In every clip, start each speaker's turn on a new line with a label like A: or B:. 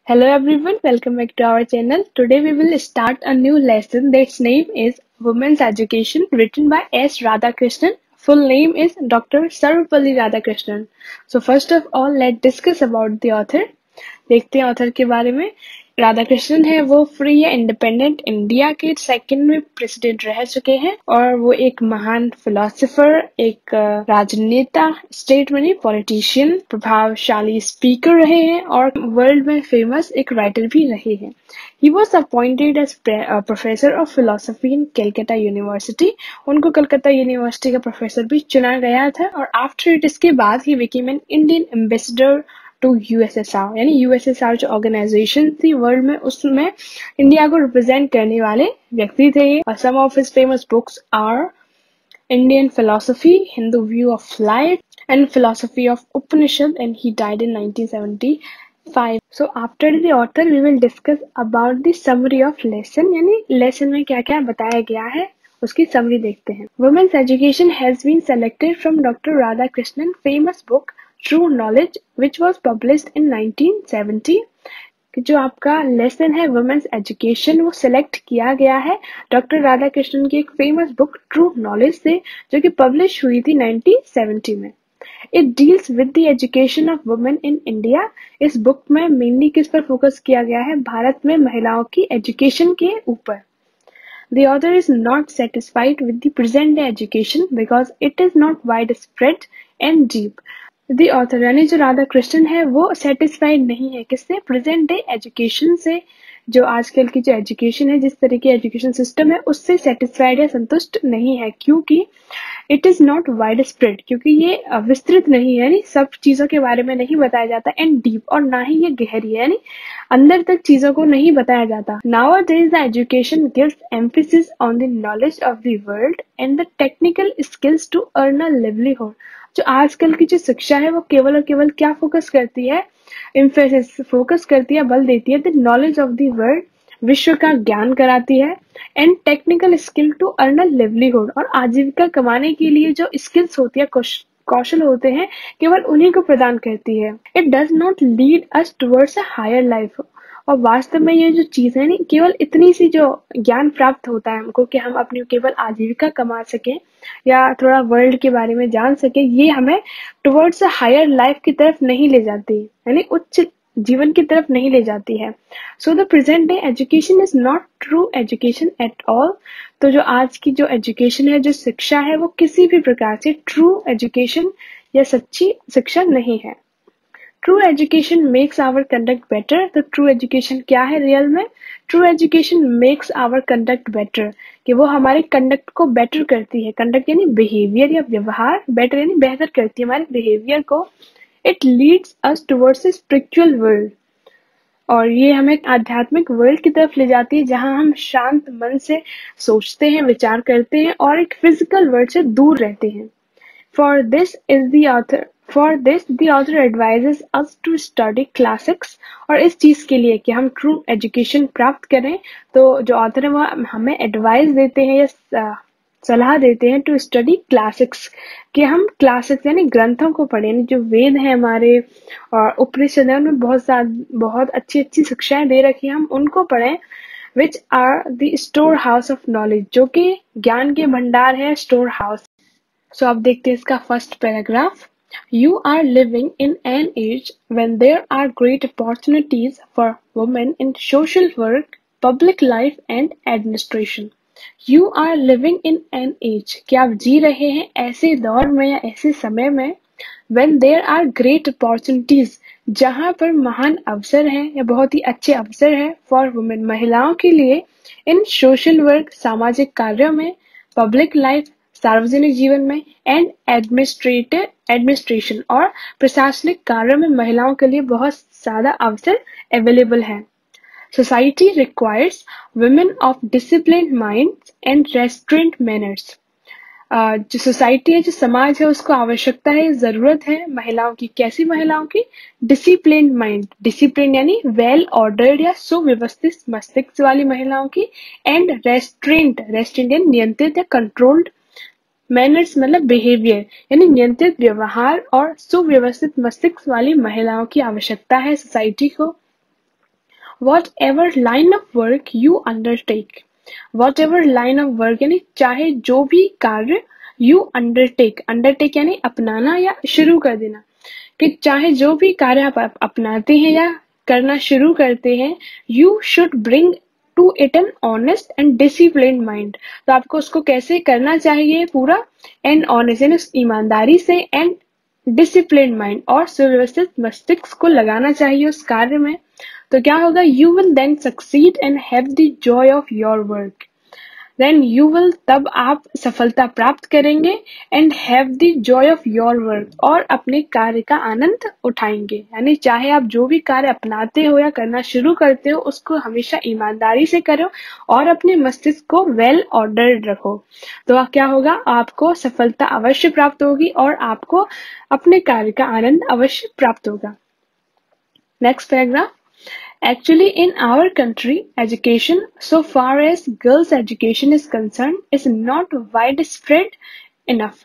A: Hello everyone, welcome back to our channel. Today we will start a new lesson that's name is Women's Education written by S. Radhakrishnan. Full name is Dr. Sarvapalli Radhakrishnan. So first of all, let's discuss about the author. देखते हैं author के बारे में। राधा कृष्णन है वो free या independent India के second में प्रेसिडेंट रह चुके हैं और वो एक महान फिलोसोफर, एक राजनेता, स्टेट में पॉलिटिशियन, प्रभावशाली स्पीकर रहे हैं और वर्ल्ड में फेमस एक राइटर भी रहे हैं। He was appointed as professor of philosophy in Calcutta university. उनको कलकत्ता यूनिवर्सिटी का प्रोफेसर भी चुना गया था और आफ्टर इट इसके बाद ही became an Indian ambassador to USSR, यानी यूएसएसआर जो ऑर्गेनाइजेशन थी वर्ल्ड में, उसमें इंडिया को रिप्रेजेंट करने वाले व्यक्ति थे। और some of his famous books are Indian philosophy, Hindu view of life and philosophy of Upanishad, and he died in 1975. So after the author we will discuss about the summary of lesson, यानी lesson में क्या क्या बताया गया है उसकी summary देखते हैं। Women's education has been selected from Dr. Radhakrishnan famous book True Knowledge which was published in 1970. जो आपका लेसन है वुमेन्स एजुकेशन वो सिलेक्ट किया गया है डॉक्टर राधा कृष्णन की एक फेमस बुक ट्रू नॉलेज से, जो कि पब्लिश हुई थी 1970 में। It deals with the education of women in India. इस बुक में मेनली किस पर फोकस किया गया है? भारत में महिलाओं की एजुकेशन के ऊपर। The author is not satisfied with the present day education because it is not widespread and deep. The author यानी जो राधा कृष्णन है वो सेटिस्फाइड नहीं है किससे? प्रेजेंट डे एजुकेशन से। जो आजकल की जो एजुकेशन है, जिस तरह की एजुकेशन सिस्टम है, उससे सेटिस्फाइड या संतुष्ट नहीं है, क्योंकि it is not wide spread, क्योंकि ये विस्तृत नहीं है, यानी सब चीजों के बारे में नहीं बताया जाता, एंड डीप, और ना ही ये गहरी है, यानी अंदर तक चीजों को नहीं बताया जाता। Nowadays the education gives emphasis on the knowledge of the world and the technical skills to earn a livelihood. जो आजकल की जो शिक्षा है वो केवल और केवल क्या फोकस करती है? एम्फेसिस फोकस करती है, बल देती है the knowledge of the world, विश्व का ज्ञान कराती है, and technical skill to earn a livelihood, और आजीविका कमाने के लिए जो स्किल्स होती है, कौशल होते हैं, केवल उन्हीं को प्रदान करती है। It does not lead us towards a higher life. और वास्तव में ये जो चीज है नहीं, केवल इतनी सी जो ज्ञान प्राप्त होता है हमको कि हम अपनी केवल आजीविका कमा सकें या थोड़ा वर्ल्ड के बारे में जान सके, ये हमें टुवर्ड्स अ हायर लाइफ की तरफ नहीं ले जाती, यानी उच्च जीवन की तरफ नहीं ले जाती है। So the present day education is not true education at all. तो जो आज की जो एजुकेशन है, जो शिक्षा है, वो किसी भी प्रकार से ट्रू एजुकेशन या सच्ची शिक्षा नहीं है। True education makes our conduct better. तो ट्रू एजुकेशन क्या है रियल में? True education makes our conduct better, कि वो हमारे कंडक्ट को बेटर करती है। कंडक्ट यानी बिहेवियर या व्यवहार, बेटर यानी बेहतर करती है हमारे बिहेवियर को। It leads us towards spiritual world, और ये हमें आध्यात्मिक वर्ल्ड की तरफ ले जाती है जहां हम शांत मन से सोचते हैं, विचार करते हैं और एक फिजिकल वर्ल्ड से दूर रहते हैं। For this the author advises us to study classics। और इस चीज के लिए कि हम ट्रू एजुकेशन प्राप्त करें, तो जो ऑथर है वो हमें एडवाइस देते हैं या सलाह देते हैं टू स्टडी क्लासिक्स, कि हम क्लासिक्स यानी ग्रंथों को पढ़ें, जो वेद है हमारे और उपनिषद है, उनमें बहुत अच्छी अच्छी शिक्षाएं दे रखी हैं, हम उनको पढ़ें। Which are the store house of knowledge, जो कि ज्ञान के भंडार है, स्टोर हाउस। सो अब देखते हैं इसका first paragraph. You are living in an age when there are great opportunities for women in social work, public life and administration. You are living in an age, कि आप जी रहे हैं ऐसे दौर में या ऐसे समय में, when there are great opportunities, जहां पर महान अवसर हैं या बहुत ही अच्छे अवसर हैं for women, महिलाओं के लिए, in social work, सामाजिक कार्यों में, public life, सार्वजनिक जीवन में, एंड एडमिनिस्ट्रेशन और प्रशासनिक कार्यों में महिलाओं के लिए बहुत ज्यादा अवसर अवेलेबल है। Society requires women of disciplined minds and restaurant manners. जो सोसाइटी है, जो समाज है, उसको आवश्यकता है, जरूरत है महिलाओं की। कैसी महिलाओं की? डिसिप्लिन्ड माइंड, डिसिप्लिन यानी वेल ऑर्डर्ड या सुव्यवस्थित मस्तिष्क वाली महिलाओं की, एंड रेस्ट्रेंट यानी नियंत्रित या कंट्रोल्ड, मैनर्स मतलब बिहेवियर यानी नियंत्रित व्यवहार और सुव्यवस्थित मस्तिष्क वाली महिलाओं की आवश्यकता है सोसाइटी को। What ever line of work you undertake, what ever line of work यानी चाहे जो भी कार्य यू अंडरटेक, अंडरटेक यानी अपनाना या शुरू कर देना, कि चाहे जो भी कार्य आप अपनाते हैं या करना शुरू करते हैं, you should bring to it an honest and discipline mind. तो आपको उसको कैसे करना चाहिए, पूरा एंड ऑनेस्ट यानी ईमानदारी से, एंड डिसिप्लिन माइंड और सुव्यवस्थित मस्तिष्क को लगाना चाहिए उस कार्य में। तो क्या होगा, you will then succeed and have the joy of your work, then you will, तब आप सफलता प्राप्त करेंगे, and have the joy of your work, और अपने कार्य का आनंद उठाएंगे। यानी चाहे आप जो भी कार्य अपनाते हो या करना शुरू करते हो, उसको हमेशा ईमानदारी से करो और अपने मस्तिष्क को वेल ऑर्डर्ड रखो। तो क्या होगा, आपको सफलता अवश्य प्राप्त होगी और आपको अपने कार्य का आनंद अवश्य प्राप्त होगा। Next paragraph, actually in our country education so far as girls education is concerned is not widespread enough,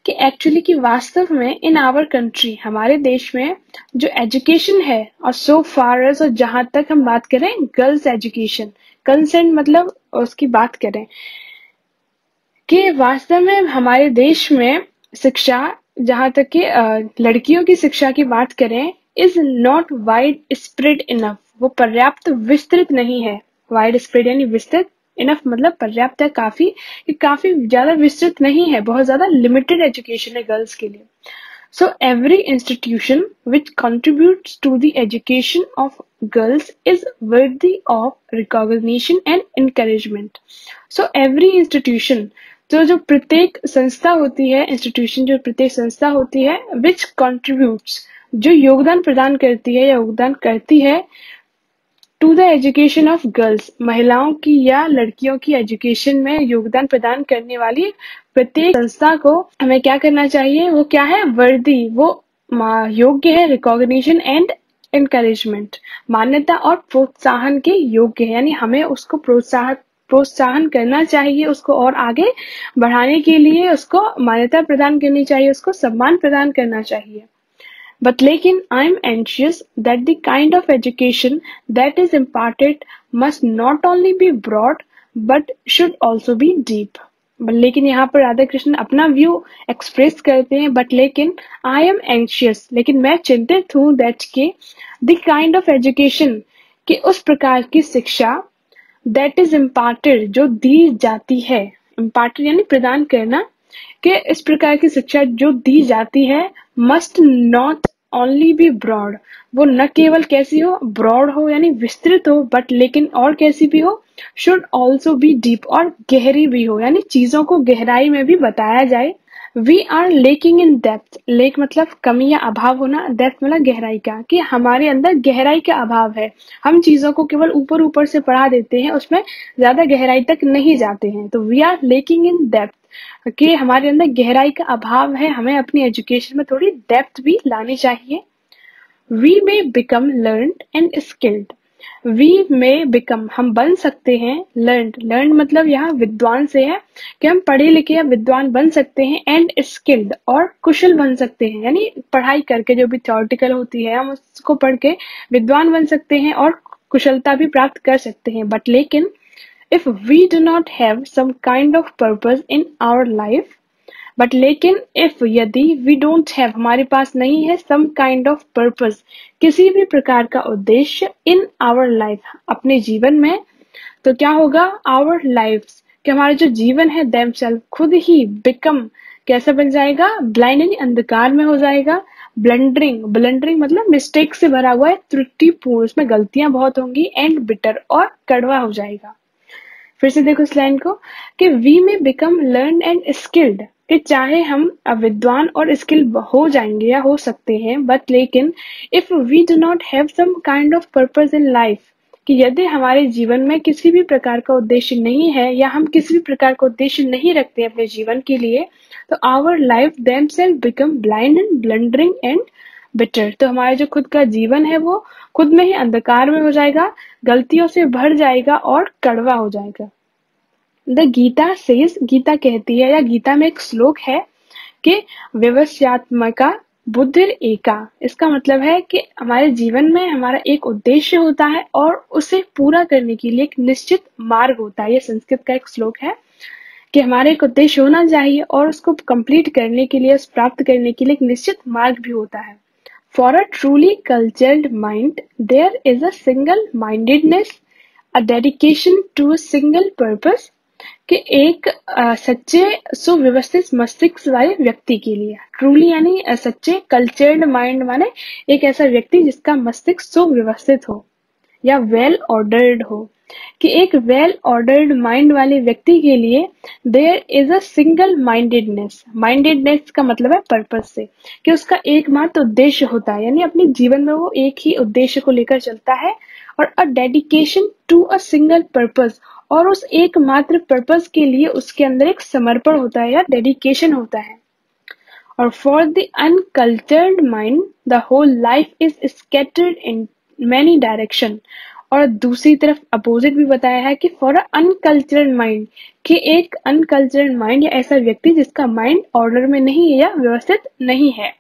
A: कि एक्चुअली कि वास्तव में इन आवर कंट्री, हमारे देश में जो एजुकेशन है, और सो फार एज, और जहां तक हम बात करें गर्ल्स एजुकेशन, कंसर्न मतलब उसकी बात करें कि वास्तव में हमारे देश में शिक्षा, जहां तक कि लड़कियों की शिक्षा की बात करें, is not wide spread enough, वो पर्याप्त विस्तृत नहीं है। वाइड स्प्रेड यानी विस्तृत, इनफ मतलब पर्याप्त है, काफी ज्यादा विस्तृत नहीं है, बहुत ज्यादा लिमिटेड एजुकेशन है गर्ल्स के लिए। So every institution which contributes to the education of girls is worthy of recognition and encouragement. So every institution, तो जो प्रत्येक संस्था होती है, इंस्टीट्यूशन जो प्रत्येक संस्था होती है, which contributes, जो योगदान प्रदान करती है या योगदान करती है, to the education of girls, महिलाओं की या लड़कियों की एजुकेशन में योगदान प्रदान करने वाली प्रत्येक संस्था को हमें क्या करना चाहिए, वो क्या है, वर्दी, वो योग्य है, रिकॉग्निशन एंड एनकरेजमेंट, मान्यता और प्रोत्साहन के योग्य है। यानी हमें उसको प्रोत्साहन करना चाहिए, उसको और आगे बढ़ाने के लिए उसको मान्यता प्रदान करनी चाहिए, उसको सम्मान प्रदान करना चाहिए। But लेकिन I am anxious that the kind of education that is imparted must not only be broad but should also be deep. लेकिन यहाँ पर राधा कृष्ण अपना व्यू एक्सप्रेस करते हैं, बट लेकिन I am anxious, लेकिन मैं चिंतित हूँ that के the kind of education, कि उस प्रकार की शिक्षा that is imparted, जो दी जाती है, imparted यानी प्रदान करना, कि इस प्रकार की शिक्षा जो दी जाती है, must not only be broad, वो न केवल कैसी हो, ब्रॉड हो यानी विस्तृत हो, बट लेकिन और कैसी भी हो, शुड ऑल्सो बी डीप, और गहरी भी हो, यानी चीजों को गहराई में भी बताया जाए। We are lacking in depth, lack मतलब कमी या अभाव होना, डेप्थ मतलब गहराई का, कि हमारे अंदर गहराई का अभाव है, हम चीजों को केवल ऊपर ऊपर से पढ़ा देते हैं, उसमें ज्यादा गहराई तक नहीं जाते हैं। तो we are lacking in depth, कि हमारे अंदर गहराई का अभाव है, हमें अपनी एजुकेशन में थोड़ी डेप्थ भी लानी चाहिए। We may become learned and skilled, we may become हम बन सकते हैं, लर्न मतलब यहाँ विद्वान से है, कि हम पढ़े लिखे या विद्वान बन सकते हैं, एंड स्किल्ड और कुशल बन सकते हैं, यानी पढ़ाई करके जो भी थ्योरेटिकल होती है हम उसको पढ़ के विद्वान बन सकते हैं और कुशलता भी प्राप्त कर सकते हैं। बट लेकिन if we do not have some kind of purpose in our life, but लेकिन if यदि we don't have हमारे पास नहीं है some kind of purpose किसी भी प्रकार का उद्देश्य in our life अपने जीवन में, तो क्या होगा, our lives कि हमारा जो जीवन है themselves खुद ही become कैसा बन जाएगा, ब्लाइंड यानी अंधकार में हो जाएगा, ब्लंडरिंग मतलब मिस्टेक से भरा हुआ है, त्रुटिपूर्ण, उसमें गलतियां बहुत होंगी, एंड बिटर और कड़वा हो जाएगा। फिर से देखो इस लाइन को, कि वी में बिकम लर्न एंड स्किल्ड, कि चाहे हम विद्वान और स्किल्ड हो जाएंगे या हो सकते हैं, बट लेकिन if we do not have some kind of purpose in life, कि यदि हमारे जीवन में किसी भी प्रकार का उद्देश्य नहीं है या हम किसी भी प्रकार का उद्देश्य नहीं रखते अपने जीवन के लिए, तो our life themselves become blind and blundering and bitter, तो हमारा जो खुद का जीवन है वो खुद में ही अंधकार में हो जाएगा, गलतियों से भर जाएगा और कड़वा हो जाएगा। द गीता सेज, गीता कहती है, या गीता में एक श्लोक है कि व्यवस्यात्मका बुद्धिर एका, इसका मतलब है कि हमारे जीवन में हमारा एक उद्देश्य होता है और उसे पूरा करने के लिए एक निश्चित मार्ग होता है। ये संस्कृत का एक श्लोक है कि हमारा एक उद्देश्य होना चाहिए और उसको कंप्लीट करने के लिए, उस प्राप्त करने के लिए एक निश्चित मार्ग भी होता है। For a truly cultured mind there is a single mindedness, a dedication to a single purpose, कि एक सच्चे सुव्यवस्थित मस्तिष्क वाले व्यक्ति के लिए, ट्रूली यानी सच्चे, कल्चर्ड माइंड माने एक ऐसा व्यक्ति जिसका मस्तिष्क सुव्यवस्थित हो या वेल ऑर्डर्ड हो, कि एक वेल ऑर्डर्ड माइंड वाले व्यक्ति के लिए there is a single mindedness, mindedness का मतलब है पर्पस से, कि उसका एकमात्र उद्देश्य होता है, यानी अपने जीवन में वो एक ही उद्देश्य को लेकर चलता है, और a dedication to a single purpose, और उस एकमात्र पर्पस के लिए उसके अंदर एक समर्पण होता है या डेडिकेशन होता है। और for the uncultured mind the whole life is scattered in many direction, और दूसरी तरफ अपोजिट भी बताया है कि फॉर अ अनकल्चर्ड माइंड, कि एक अनकल्चर्ड माइंड या ऐसा व्यक्ति जिसका माइंड ऑर्डर में नहीं है या व्यवस्थित नहीं है,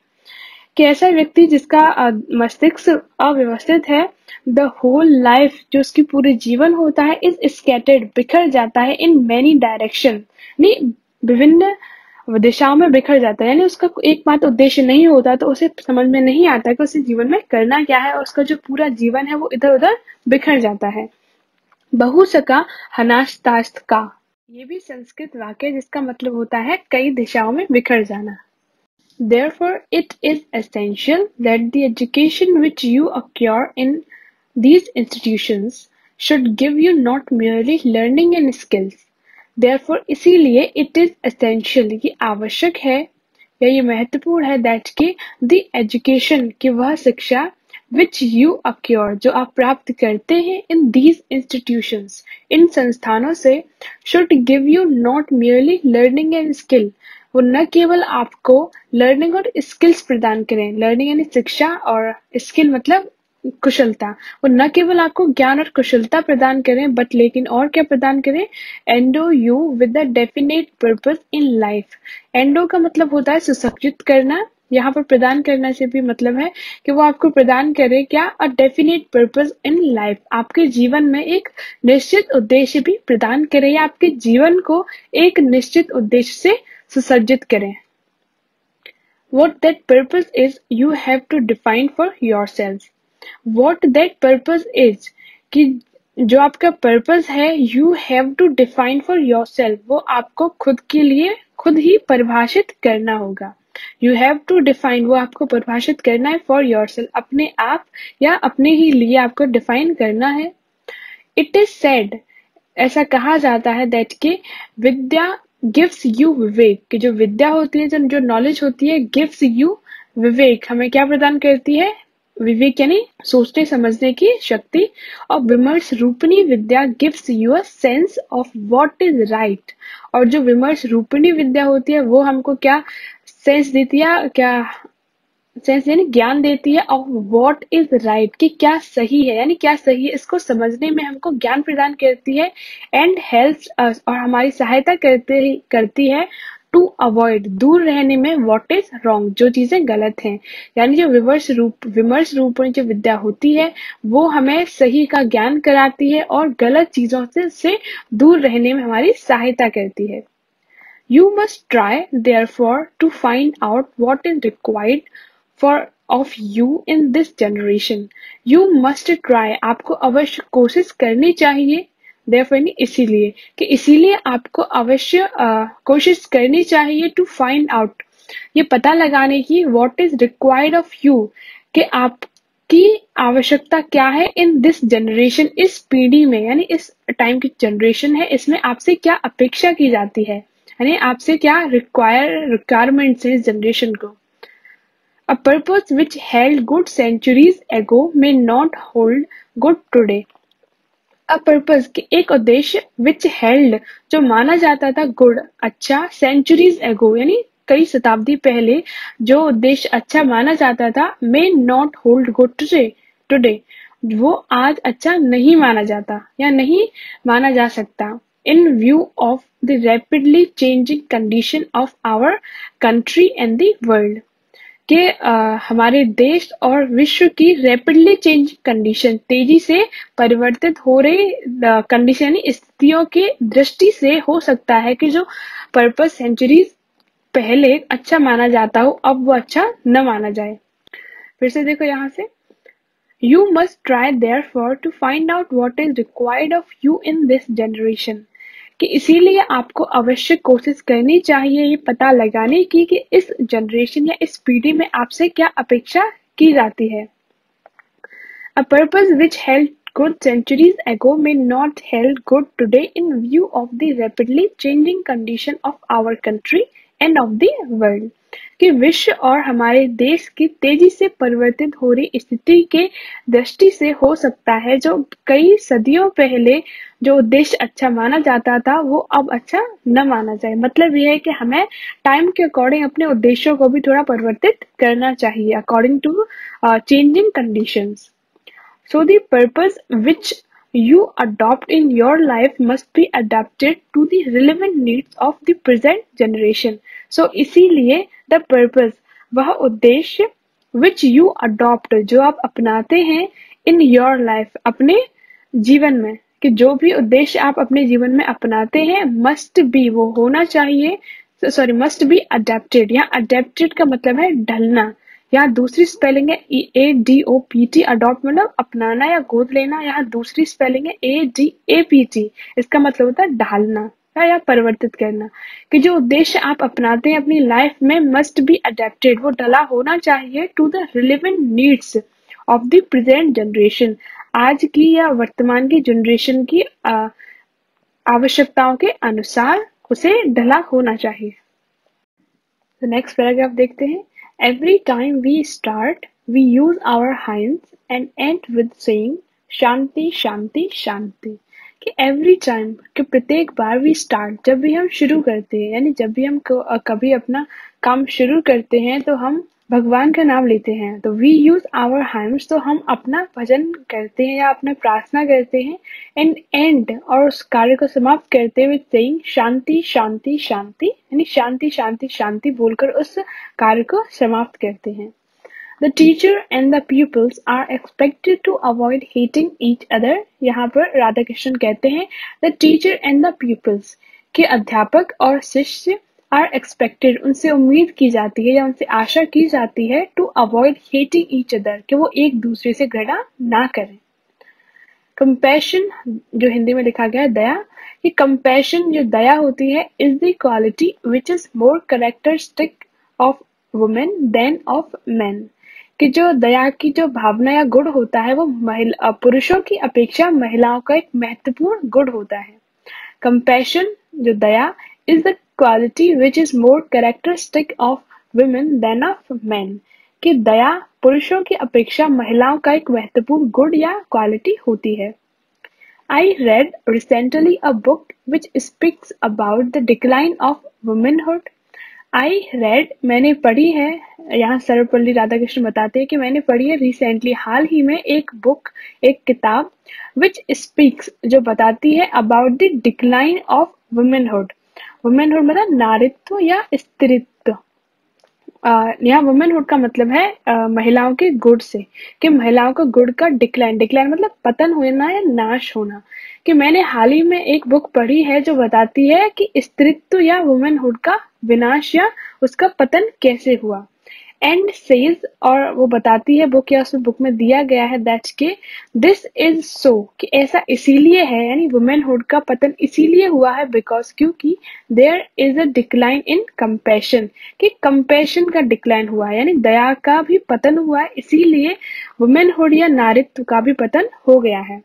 A: कि ऐसा व्यक्ति जिसका मस्तिष्क अव्यवस्थित है, द होल लाइफ, जो उसकी पूरे जीवन होता है, इज स्कैटर्ड, बिखर जाता है, इन मैनी डायरेक्शन, यानी विभिन्न दिशाओं में बिखर जाता है, यानी उसका एकमात्र उद्देश्य नहीं होता, तो उसे समझ में नहीं आता कि उसे जीवन में करना क्या है, और उसका जो पूरा जीवन है वो इधर उधर बिखर जाता है। बहु सका हनास्तास्त का, ये भी संस्कृत वाक्य जिसका मतलब होता है कई दिशाओं में बिखर जाना। Therefore, it is essential that the education which you acquire in these institutions should give you not merely learning and skills. Therefore, इसीलिए it is essential, ये आवश्यक है या ये महत्वपूर्ण है, that कि the education, कि वह शिक्षा which you acquire, जो आप प्राप्त करते हैं in these institutions, इन संस्थानों से, should give you not merely learning and skill, वो न केवल आपको लर्निंग और स्किल्स प्रदान करें, लर्निंग यानी शिक्षा और स्किल मतलब कुशलता, वो न केवल आपको ज्ञान और कुशलता प्रदान करें, बट लेकिन और क्या प्रदान करें, endo you with a definite purpose in life. Endo का मतलब होता है सुसज्जित करना, यहाँ पर प्रदान करना से भी मतलब है कि वो आपको प्रदान करे क्या, a definite purpose in life, आपके जीवन में एक निश्चित उद्देश्य भी प्रदान करे, या आपके जीवन को एक निश्चित उद्देश्य से सुसज्जित करें। What that purpose is, you have to define for yourselves. What that purpose is, कि जो आपका पर्पस है, you have to define for yourself, वो आपको खुद के लिए खुद ही परिभाषित करना होगा। You have to define, वो आपको परिभाषित करना है, for yourself, अपने आप या अपने ही लिए आपको डिफाइन करना है। It is said, ऐसा कहा जाता है, that कि विद्या गिव्स यू विवेक, कि जो विद्या होती है, जो नॉलेज होती है, गिव्स यू विवेक, हमें क्या प्रदान करती है, विवेक यानी सोचने समझने की शक्ति, और विमर्श रूपणी विद्या gives you a sense of what is right, और जो विमर्श रूपणी विद्या होती है वो हमको क्या सेंस देती है, क्या सेंस यानी ज्ञान देती है, ऑफ व्हाट इज राइट, कि क्या सही है, यानी क्या सही है, इसको समझने में हमको ज्ञान प्रदान करती है, एंड हेल्प्स अस, और हमारी सहायता करती है, टू अवॉइड, दूर रहने में, व्हाट इज रॉन्ग, जो चीजें गलत हैं, यानी जो विमर्श रूप में जो विद्या होती है वो हमें सही का ज्ञान कराती है और गलत चीजों से दूर रहने में हमारी सहायता करती है। You must try, therefore, to find out what is required of you in this generation. You must try, आपको अवश्य कोशिश करनी चाहिए, therefore यानी इसीलिए, कि इसीलिए आपको अवश्य कोशिश करनी चाहिए, to find out, ये पता लगाने की, what is required of you, कि आपकी आवश्यकता क्या है, इन दिस जनरेशन, इस पीढ़ी में, यानी इस टाइम की जनरेशन है, इसमें आपसे क्या अपेक्षा की जाती है, यानी आपसे क्या रिक्वायरमेंट्स है इस जनरेशन को। A purpose which held good centuries ago may not hold good today. A purpose कि एक उद्देश्य, which held, जो माना जाता था, good अच्छा, centuries ago यानी कई शताब्दी पहले जो उद्देश्य अच्छा माना जाता था, may not hold good today, वो आज अच्छा नहीं माना जाता या नहीं माना जा सकता, in view of the rapidly changing condition of our country and the world, कि हमारे देश और विश्व की रैपिडली चेंजिंग कंडीशन, तेजी से परिवर्तित हो रही कंडीशन यानी स्थितियों की दृष्टि से हो सकता है कि जो पर्पस सेंचुरीज पहले अच्छा माना जाता हो अब वो अच्छा न माना जाए। फिर से देखो यहाँ से, You must try therefore to find out what is required of you in this generation, कि इसीलिए आपको अवश्य कोशिश करनी चाहिए ये पता लगाने की कि इस जनरेशन या इस पीढ़ी में आपसे क्या अपेक्षा की जाती है। A purpose which held good centuries ago may not held good today in view of the rapidly changing condition of our country and of the world, कि विश्व और हमारे देश की तेजी से परिवर्तित हो रही स्थिति के दृष्टि से हो सकता है जो कई सदियों पहले जो उद्देश्य अच्छा माना जाता था वो अब अच्छा न माना जाए। मतलब यह है कि हमें टाइम के अकॉर्डिंग अपने उद्देश्यों को भी थोड़ा परिवर्तित करना चाहिए according to changing conditions. So the purpose which you adopt in your life must be adapted to the relevant needs of the present generation. So इसीलिए the purpose वह उद्देश्य which you adopt जो आप अपनाते हैं in your life अपने जीवन में, कि जो भी उद्देश्य आप अपने जीवन में अपनाते हैं must be वो होना चाहिए, must be adapted। यहाँ adapted का मतलब है ढलना, यहाँ दूसरी स्पेलिंग है ADOPT, अडॉप्ट मतलब अपनाना या गोद लेना। यहाँ दूसरी स्पेलिंग है ADAPT, इसका मतलब होता है ढालना या परिवर्तित करना, कि जो उद्देश्य आप अपनाते हैं अपनी लाइफ में मस्ट बी अडेप्टेड वो ढला होना चाहिए to the relevant needs of the present generation, आज की या वर्तमान की जनरेशन की आवश्यकताओं के अनुसार उसे ढला होना चाहिए। तो नेक्स्ट पैराग्राफ देखते हैं। Every time we start, we use our hands and end with saying शांति शांति शांति, कि every time कि प्रत्येक बार we start जब भी हम शुरू करते हैं यानी जब भी हम कभी अपना काम शुरू करते हैं तो हम भगवान का नाम लेते हैं। तो we use our hands तो हम अपना भजन करते हैं या अपना प्रार्थना करते हैं, एंड एंड और उस कार्य को समाप्त करते हुए saying शांति शांति शांति यानी शांति शांति शांति बोलकर उस कार्य को समाप्त करते हैं। The teacher and the pupils are expected to avoid hating each other। यहाँ पर राधा कृष्ण कहते हैं the teacher and the pupils कि अध्यापक और शिष्य are expected उनसे उम्मीद की जाती है या उनसे आशा की जाती है to avoid hating each other कि वो एक दूसरे से घृणा ना करें। Compassion जो हिंदी में लिखा गया है दया, कि compassion जो दया होती है is the quality which is more characteristic of women than of men, कि जो दया की जो भावना या गुण होता है वो पुरुषों की अपेक्षा महिलाओं का एक महत्वपूर्ण गुण होता है। Compassion जो दया is the quality which is more characteristic of women than of men, कि दया पुरुषों की अपेक्षा महिलाओं का एक महत्वपूर्ण गुण या क्वालिटी होती है। I read recently a book which speaks about the decline of womanhood। I read मैंने पढ़ी है, यहाँ सर्वपल्ली राधाकृष्ण बताते हैं कि मैंने पढ़ी है रिसेंटली हाल ही में एक बुक एक किताब which speaks जो बताती है about the decline of womanhood। womanhood मतलब नारित्व या स्त्रीत्व। यहाँ वुमेनहुड का मतलब है महिलाओं के गुण से, कि महिलाओं का गुण का डिक्लाइन, डिक्लाइन मतलब पतन होना या नाश होना। कि मैंने हाल ही में एक बुक पढ़ी है जो बताती है कि स्त्रीत्व या वुमेनहुड का विनाश या उसका पतन कैसे हुआ। एंड सेज और वो बताती है बुक या उस बुक में दिया गया है दैट्स के दिस इज सो, कि ऐसा इसीलिए है यानी वुमेनहुड का पतन इसीलिए हुआ है बिकॉज क्योंकि there is a decline in compassion, कि कंपैशन का डिक्लाइन हुआ है यानी दया का भी पतन हुआ है, इसीलिए वुमेनहुड या नारित्व का भी पतन हो गया है।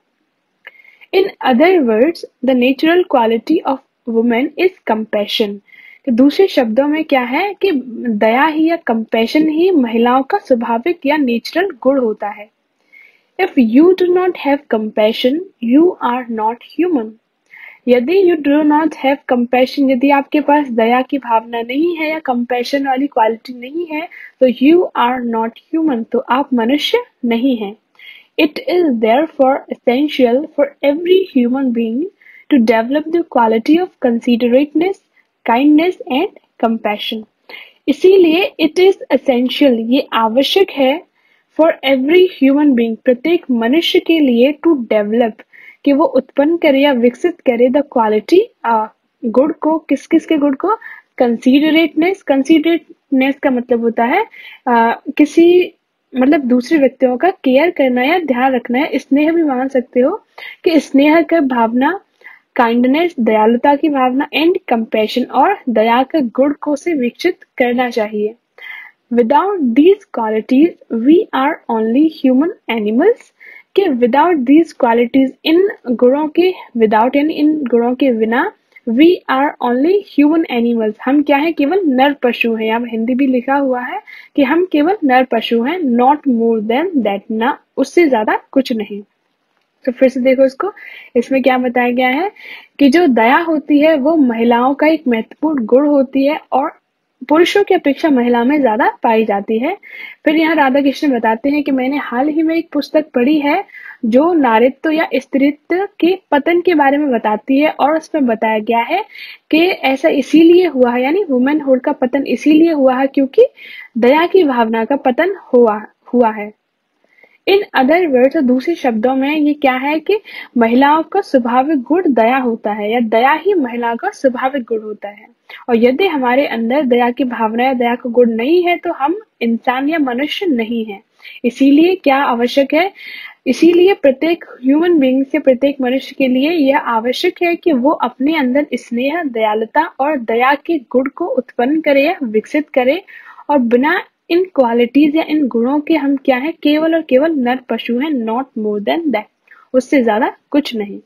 A: In other words the natural quality of women is compassion, दूसरे शब्दों में क्या है कि दया ही या कंपैशन ही महिलाओं का स्वाभाविक या नेचुरल गुण होता है। If you do not have compassion you are not human, यदि you do not have compassion यदि आपके पास दया की भावना नहीं है या कंपैशन वाली क्वालिटी नहीं है तो यू आर नॉट ह्यूमन, तो आप मनुष्य नहीं हैं। It is therefore essential for every human being to develop the quality of considerateness, kindness and compassion. इसीलिए इट इज एसेंशियल, ये आवश्यक है फॉर एवरी ह्यूमन बीइंग, प्रत्येक मनुष्य के लिए, टू डेवलप, कि वो उत्पन्न करे या विकसित करे द क्वालिटी, गुड को, किस किस के गुड को, कंसीडरेटनेस, कंसीडरेटनेस का मतलब होता है किसी, मतलब दूसरे व्यक्तियों का केयर करना या ध्यान रखना है, स्नेह भी मान सकते हो कि स्नेह का भावना, काइंडनेस, दयालुता की भावना, एंड कंपैशन, और दया का गुण को से विकसित करना चाहिए। Without these qualities we are only human animals, कि विदाउट दीज क्वालिटीज, इन गुणों के, विदाउट यानी इन गुणों के बिना, we are only human animals, हम क्या है, केवल नर पशु हैं। यहाँ हिंदी भी लिखा हुआ है कि हम केवल नर पशु हैं, नॉट मोर देन दैट, ना उससे ज्यादा कुछ नहीं। तो फिर से देखो इसको, इसमें क्या बताया गया है कि जो दया होती है वो महिलाओं का एक महत्वपूर्ण गुण होती है और पुरुषों की अपेक्षा महिला में ज्यादा पाई जाती है। फिर यहाँ राधा कृष्ण बताते हैं कि मैंने हाल ही में एक पुस्तक पढ़ी है जो नारीत्व या स्त्रीत्व के पतन के बारे में बताती है, और उसमें बताया गया है कि ऐसा इसीलिए हुआ है, यानी वुमेनहुड का पतन इसीलिए हुआ है क्योंकि दया की भावना का पतन हुआ है। इन अदर वर्ड्स, दूसरे शब्दों में ये क्या है कि महिलाओं का स्वाभाविक गुण दया होता है, या दया ही महिला का स्वाभाविक गुण होता है, और यदि हमारे अंदर दया की भावना या दया का गुण नहीं है तो हम इंसान या मनुष्य नहीं है। इसीलिए क्या आवश्यक है, इसीलिए प्रत्येक ह्यूमन बीइंग से, प्रत्येक मनुष्य के लिए यह आवश्यक है कि वो अपने अंदर स्नेह, दयालुता और दया के गुण को उत्पन्न करे या विकसित करे, और बिना इन क्वालिटीज या इन गुणों के हम क्या है, केवल और केवल नर पशु हैं, नॉट मोर देन दैट, उससे ज्यादा कुछ नहीं।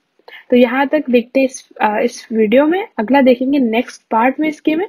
A: तो यहाँ तक देखते हैं इस वीडियो में, अगला देखेंगे नेक्स्ट पार्ट में इसके में।